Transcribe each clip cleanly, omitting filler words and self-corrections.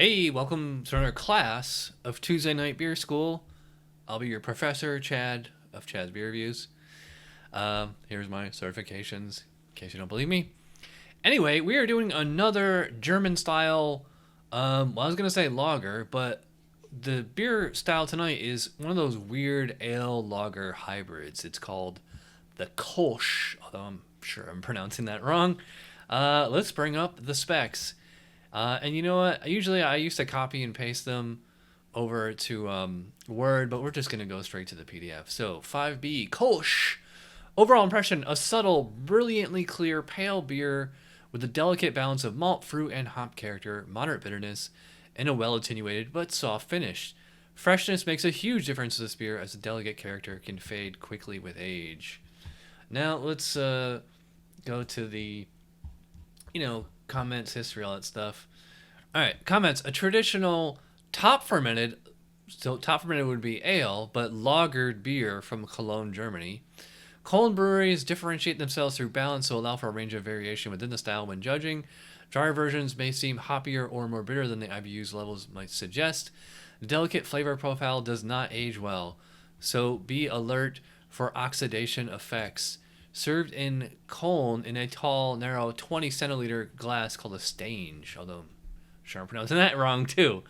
Hey, welcome to another class of Tuesday Night Beer School. I'll be your professor, Chad, of Chad's Beer Reviews. Here's my certifications, in case you don't believe me. Anyway, we are doing another German-style, I was going to say lager, but the beer style tonight is one of those weird ale-lager hybrids. It's called the Kölsch, although I'm sure I'm pronouncing that wrong. Let's bring up the specs. And you know what? Usually I used to copy and paste them over to Word, but we're just going to go straight to the PDF. So 5B, Kolsch. Overall impression, a subtle, brilliantly clear, pale beer with a delicate balance of malt, fruit, and hop character, moderate bitterness, and a well-attenuated but soft finish. Freshness makes a huge difference to this beer as the delicate character can fade quickly with age. Now let's go to the, comments, history, all that stuff. All right, comments. A traditional top-fermented, so top-fermented would be ale, but lagered beer from Cologne, Germany. Köln breweries differentiate themselves through balance to allow for a range of variation within the style when judging. Drier versions may seem hoppier or more bitter than the IBU's levels might suggest. The delicate flavor profile does not age well, so be alert for oxidation effects. Served in Köln in a tall, narrow 20 centiliter glass called a stange, although I'm sure I'm pronouncing that wrong too.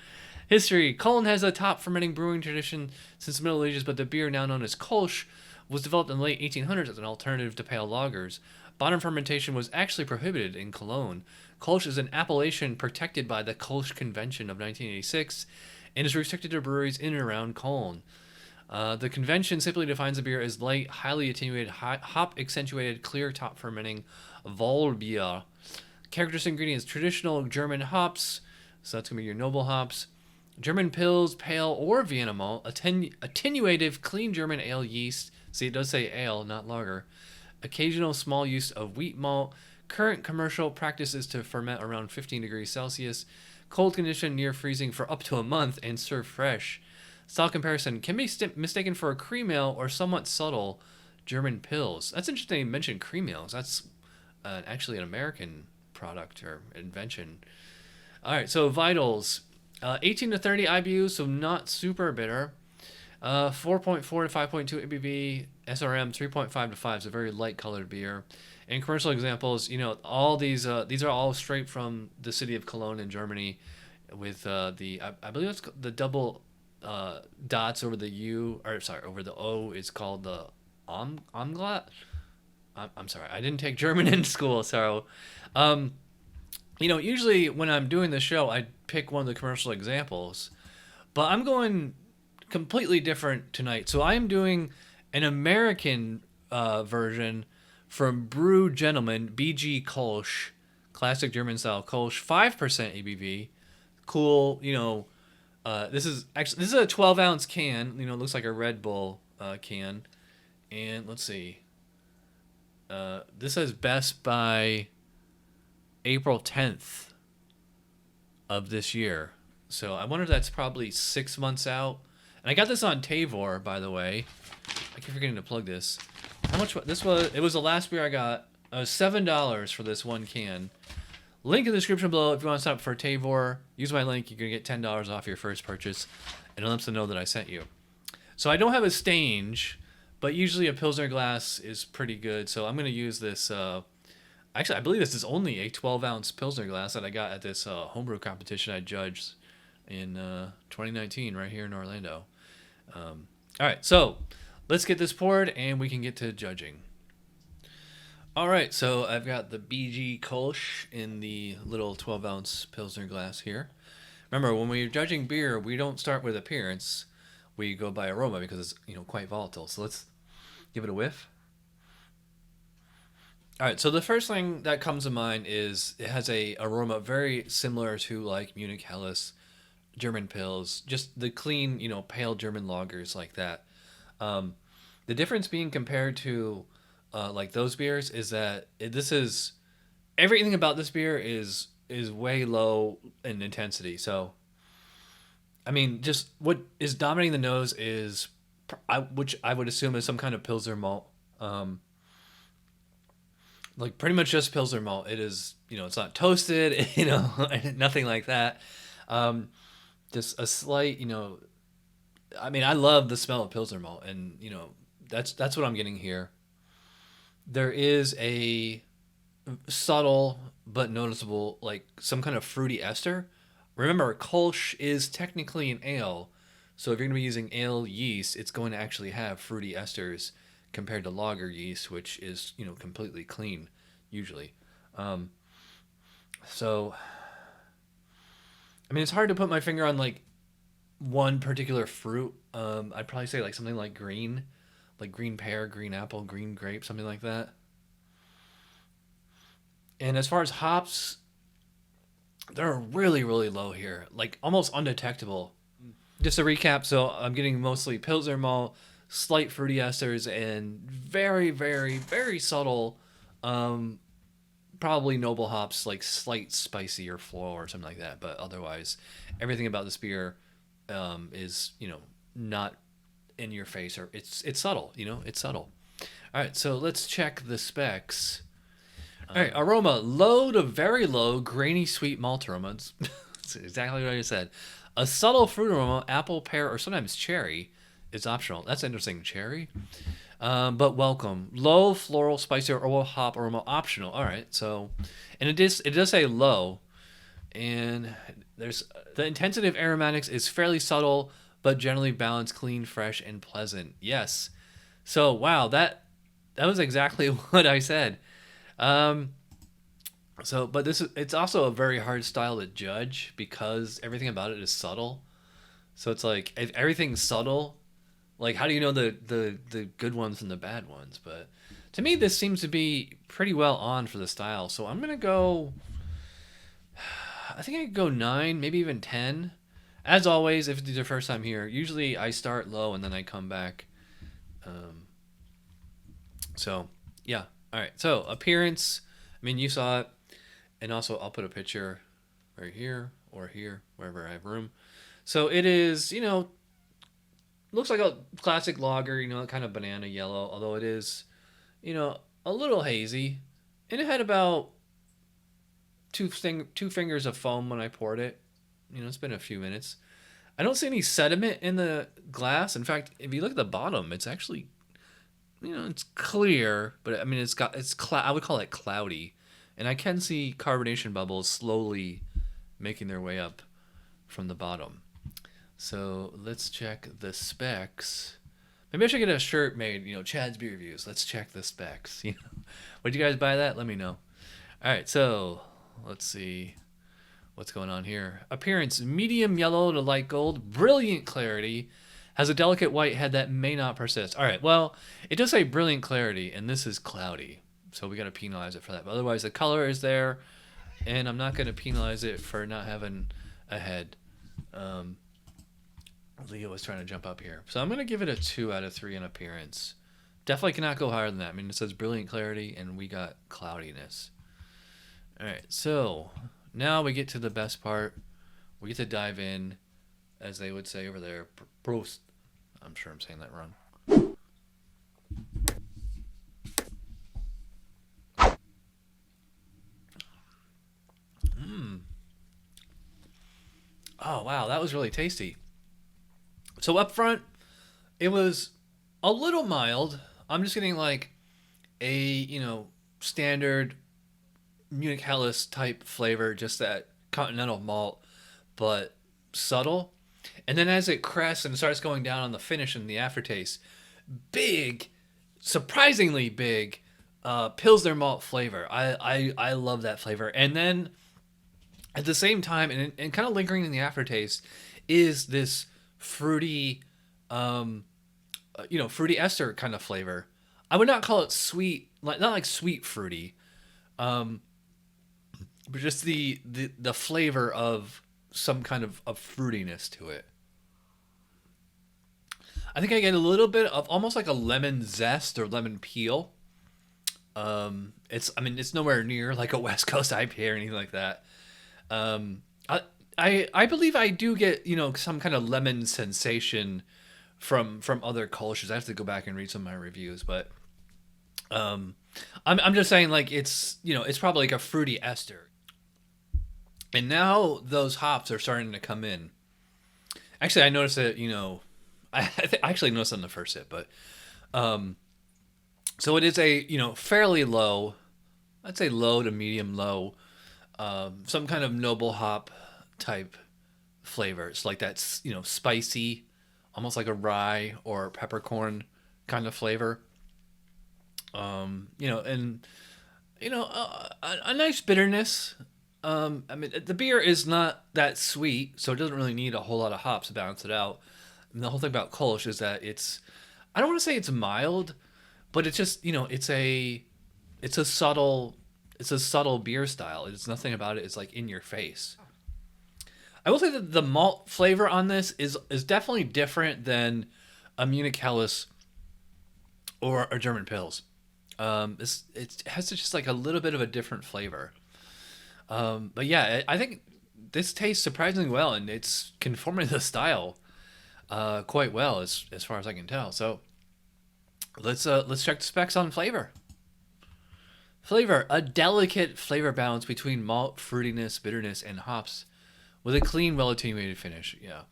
History. Köln has a top fermenting brewing tradition since the Middle Ages, but the beer now known as Kolsch was developed in the late 1800s as an alternative to pale lagers. Bottom fermentation was actually prohibited in Cologne. Kolsch is an appellation protected by the Kölsch Convention of 1986 and is restricted to breweries in and around Köln. The convention simply defines the beer as light, highly attenuated, hop-accentuated, clear top fermenting Vollbier. Characteristic ingredients: traditional German hops, so that's going to be your noble hops, German Pils, pale or Vienna malt, attenuated clean German ale yeast, see it does say ale, not lager, occasional small use of wheat malt. Current commercial practice is to ferment around 15 degrees Celsius, cold condition near freezing for up to a month, and serve fresh. Style comparison can be mistaken for a cream ale or somewhat subtle German Pils. That's interesting you mentioned cream ales. That's actually an American product or invention. All right, so vitals. 18 to 30 IBUs, so not super bitter. 4.4 to 5.2 ABV, SRM 3.5 to 5, so very light colored beer. And commercial examples, all these are all straight from the city of Cologne in Germany, with I believe it's the double dots over the U, or sorry, over the O is called the 𝓑𝓭𝓮𝓵𝓲𝓭𝓮𝓵. I'm sorry, I didn't take German in school, so usually when I'm doing the show, I pick one of the commercial examples, but I'm going completely different tonight. So I am doing an American version from Brew Gentleman, BG Kölsch, classic German style Kölsch, 5% ABV. Cool, this is a 12-ounce can. It looks like a Red Bull can. And let's see. This says best by April 10th of this year. So I wonder if that's probably 6 months out. And I got this on 𝓖𝓾𝓼, by the way. I keep forgetting to plug this. How much this was? It was the last beer I got. $7 for this one can. Link in the description below if you want to sign up for 𝓖𝓾𝓼. Use my link. You're going to get $10 off your first purchase. And it lets them know that I sent you. So I don't have a stange, but usually a Pilsner glass is pretty good. So I'm going to use this. Actually, I believe this is only a 12-ounce Pilsner glass that I got at this homebrew competition I judged in 2019 right here in Orlando. All right, so let's get this poured and we can get to judging. All right, so I've got the BG Kölsch in the little 12-ounce Pilsner glass here. Remember, when we're judging beer, we don't start with appearance. We go by aroma because it's quite volatile. So let's give it a whiff. All right, so the first thing that comes to mind is it has a aroma very similar to like Munich Helles, German Pils, just the clean, pale German lagers like that. The difference being compared to like those beers is that this is everything about this beer is way low in intensity. So, I mean, just what is dominating the nose is, which I would assume is some kind of Pilsner malt. Like pretty much just Pilsner malt. It is, it's not toasted, nothing like that. Um, just a slight, I mean, I love the smell of Pilsner malt, and that's what I'm getting here. There is a subtle but noticeable, like some kind of fruity ester. Remember, Kolsch is technically an ale, so if you're going to be using ale yeast, it's going to actually have fruity esters compared to lager yeast, which is completely clean usually. Um, so I mean, it's hard to put my finger on like one particular fruit. I'd probably say like something like green pear, green apple, green grape, something like that. And as far as hops, they're really, really low here, like almost undetectable. Just to recap, so I'm getting mostly Pilsner malt, slight fruity esters, and very, very, very subtle, um, probably noble hops, like slight spicy or floral or something like that. But otherwise, everything about this beer is not in your face, or it's subtle. It's subtle. All right, so let's check the specs. All right, aroma, low to very low, grainy sweet malt aroma. That's exactly what I said. A subtle fruit aroma, apple, pear, or sometimes cherry is optional. That's interesting, cherry. But welcome. Low floral, spicy, or hop aroma optional. All right, so, and it does say low, and there's the intensity of aromatics is fairly subtle, but generally balanced, clean, fresh, and pleasant. Yes. So wow, that was exactly what I said. Um, but it's also a very hard style to judge because everything about it is subtle. So it's like if everything's subtle, like how do you know the good ones from the bad ones? But to me, this seems to be pretty well on for the style. So I'm gonna go. I think I could go 9, maybe even 10. As always, if it's your first time here, usually I start low and then I come back. Um, so yeah, all right. So appearance. I mean, you saw it, and also I'll put a picture right here or here, wherever I have room. So it is, looks like a classic lager, kind of banana yellow, although it is, a little hazy. And it had about two fingers of foam when I poured it. It's been a few minutes. I don't see any sediment in the glass. In fact, if you look at the bottom, it's actually, it's clear, but I mean, I would call it cloudy. And I can see carbonation bubbles slowly making their way up from the bottom. So let's check the specs. Maybe I should get a shirt made, Chad's Beer Reviews. Let's check the specs. Would you guys buy that? Let me know. All right, so let's see what's going on here. Appearance, medium yellow to light gold, brilliant clarity, has a delicate white head that may not persist. All right, well, it does say brilliant clarity, and this is cloudy, so we got to penalize it for that. But otherwise, the color is there, and I'm not going to penalize it for not having a head. Leo was trying to jump up here. So I'm going to give it a 2 out of 3 in appearance. Definitely cannot go higher than that. I mean, it says brilliant clarity, and we got cloudiness. All right, so now we get to the best part. We get to dive in, as they would say over there, Prost. I'm sure I'm saying that wrong. Oh, wow, that was really tasty. So up front, it was a little mild. I'm just getting like a, standard Munich Helles type flavor, just that continental malt, but subtle. And then as it crests and starts going down on the finish and the aftertaste, big, surprisingly big, Pilsner malt flavor. I love that flavor. And then at the same time, and kind of lingering in the aftertaste, is this fruity, fruity ester kind of flavor. I would not call it sweet, like not like sweet fruity, but just the flavor of some kind of fruitiness to it. I think I get a little bit of almost like a lemon zest or lemon peel. It's nowhere near like a West Coast IPA or anything like that. Um, I believe I do get some kind of lemon sensation from other cultures. I have to go back and read some of my reviews, but I'm just saying like it's probably like a fruity ester. And now those hops are starting to come in. Actually, I noticed that, I actually noticed on the first sip, but so it is a, fairly low, I'd say low to medium low, some kind of noble hop type flavor. It's like that, spicy, almost like a rye or peppercorn kind of flavor. And a nice bitterness. I mean, the beer is not that sweet, so it doesn't really need a whole lot of hops to balance it out. And the whole thing about Kolsch is that I don't want to say it's mild, but it's just, it's a subtle, it's a subtle beer style. It's nothing about it. It's like in your face. I will say that the malt flavor on this is definitely different than a Munich Helles or a German Pils. It has just like a little bit of a different flavor. But yeah, I think this tastes surprisingly well, and it's conforming to the style quite well as far as I can tell. So let's check the specs on flavor. Flavor: a delicate flavor balance between malt, fruitiness, bitterness, and hops, with a clean, well-attenuated finish. Yeah,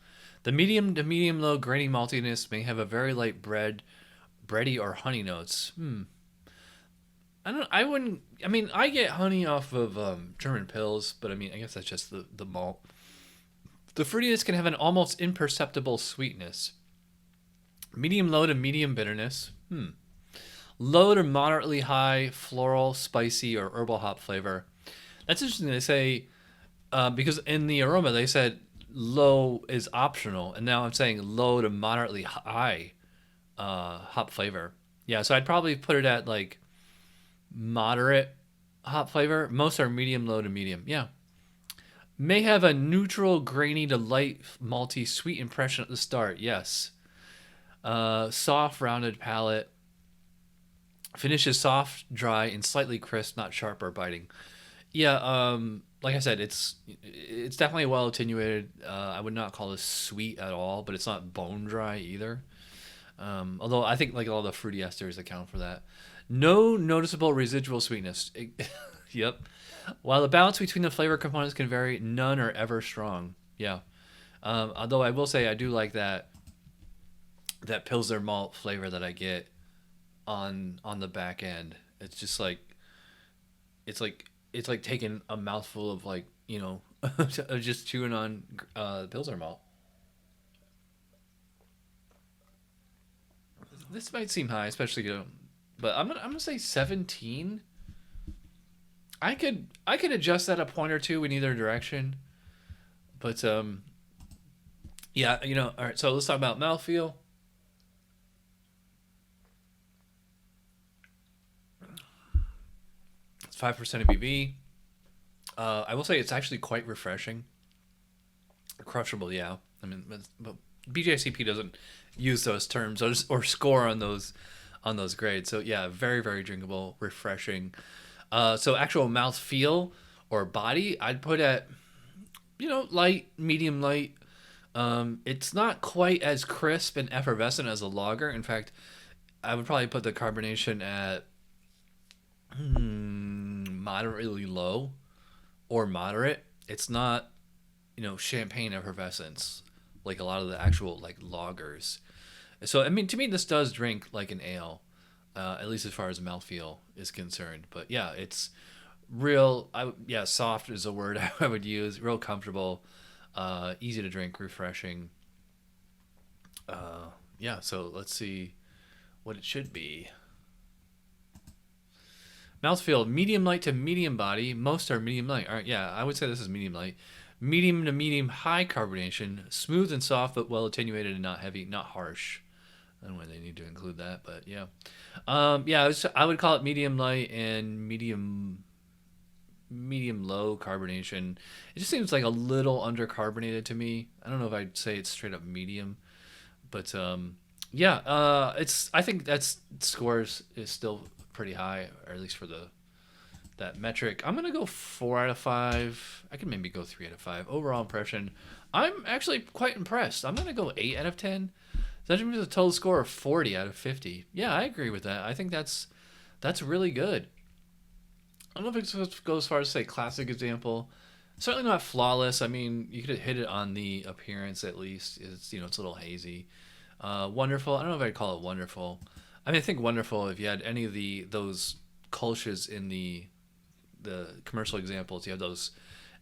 the medium to medium low grainy maltiness may have a very light bready or honey notes. I wouldn't. I mean, I get honey off of German Pils, but I mean, I guess that's just the malt. The fruitiness can have an almost imperceptible sweetness. Medium low to medium bitterness. Low to moderately high floral, spicy, or herbal hop flavor. That's interesting. They say because in the aroma they said low is optional, and now I'm saying low to moderately high hop flavor. Yeah, so I'd probably put it at like moderate hop flavor. Most are medium low to medium. Yeah. May have a neutral, grainy to light, malty, sweet impression at the start. Yes. Soft, rounded palate. Finish is soft, dry, and slightly crisp, not sharp or biting. Yeah. Like I said, it's definitely well attenuated. I would not call this sweet at all, but it's not bone dry either. Although I think like all the fruity esters account for that. No noticeable residual sweetness. Yep. While the balance between the flavor components can vary, none are ever strong. Yeah. Although I will say I do like that Pilsner malt flavor that I get on the back end. It's just like it's like taking a mouthful of like just chewing on Pilsner malt. This might seem high, especially but I'm gonna say 17. I could adjust that a point or two in either direction, but yeah, all right. So let's talk about mouthfeel. It's 5% ABV. I will say it's actually quite refreshing. Crushable, yeah. I mean, but BJCP doesn't use those terms or score on those grades. So yeah, very very drinkable, refreshing. So actual mouth feel or body, I'd put at light, medium light. It's not quite as crisp and effervescent as a lager. In fact, I would probably put the carbonation at moderately low or moderate. It's not champagne effervescence like a lot of the actual like lagers. So I mean, to me, this does drink like an ale, at least as far as mouthfeel is concerned. But yeah, it's real. Soft is a word I would use. Real comfortable, easy to drink, refreshing. Yeah. So let's see what it should be. Mouthfeel, medium light to medium body. Most are medium light. All right, yeah, I would say this is medium light. Medium to medium high carbonation. Smooth and soft, but well attenuated and not heavy, not harsh. I don't know why they need to include that, but yeah. I would call it medium light and medium low carbonation. It just seems like a little undercarbonated to me. I don't know if I'd say it's straight up medium, but I think that's scores is still pretty high, or at least for that metric. I'm gonna go 4 out of 5. I can maybe go 3 out of 5. Overall impression, I'm actually quite impressed. I'm gonna go 8 out of 10. That means a total score of 40 out of 50. Yeah, I agree with that. I think that's really good. I don't know if it goes as far as say classic example. Certainly not flawless. I mean, you could hit it on the appearance at least. It's it's a little hazy. Wonderful. I don't know if I'd call it wonderful. I mean, I think wonderful if you had any of those Kolsches in the commercial examples. You have those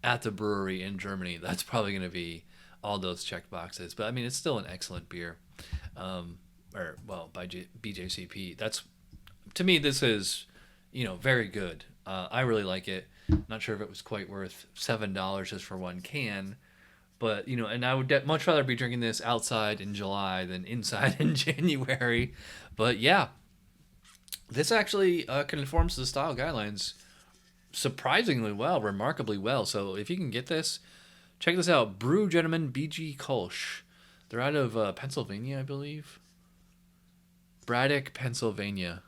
at the brewery in Germany. That's probably going to be all those checked boxes. But I mean, it's still an excellent beer. Or well, by BJCP. That's, to me, this is very good. I really like it. Not sure if it was quite worth $7 just for one can, but and I would much rather be drinking this outside in July than inside in January. But yeah, this actually conforms to the style guidelines surprisingly well, remarkably well. So if you can get this, check this out. Brew Gentleman BG Kölsch. They're out of Pennsylvania, I believe. Braddock, Pennsylvania.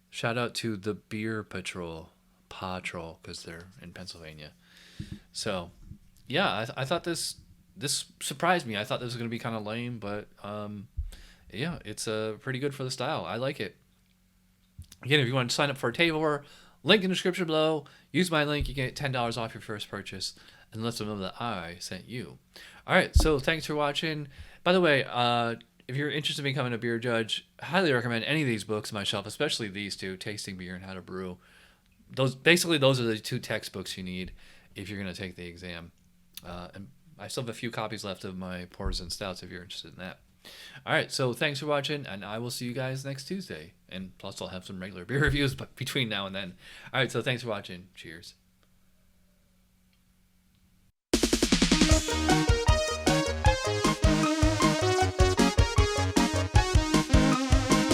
Shout out to the Beer Patrol, because they're in Pennsylvania. So, yeah, I thought this surprised me. I thought this was going to be kind of lame, but yeah, it's pretty good for the style. I like it. Again, if you want to sign up for a table, link in the description below. Use my link. You get $10 off your first purchase, and let them know that I sent you. All right, so thanks for watching. By the way, if you're interested in becoming a beer judge, I highly recommend any of these books on my shelf, especially these two, Tasting Beer and How to Brew. Those are the two textbooks you need if you're going to take the exam. And I still have a few copies left of my Pours and Stouts if you're interested in that. All right, so thanks for watching, and I will see you guys next Tuesday. And plus, I'll have some regular beer reviews between now and then. All right, so thanks for watching. Cheers.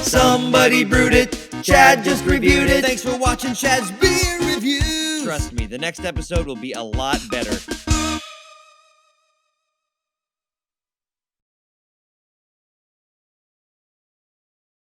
Somebody brewed it, Chad just reviewed it. Thanks for watching Chad's Beer Reviews. Trust me, the next episode will be a lot better.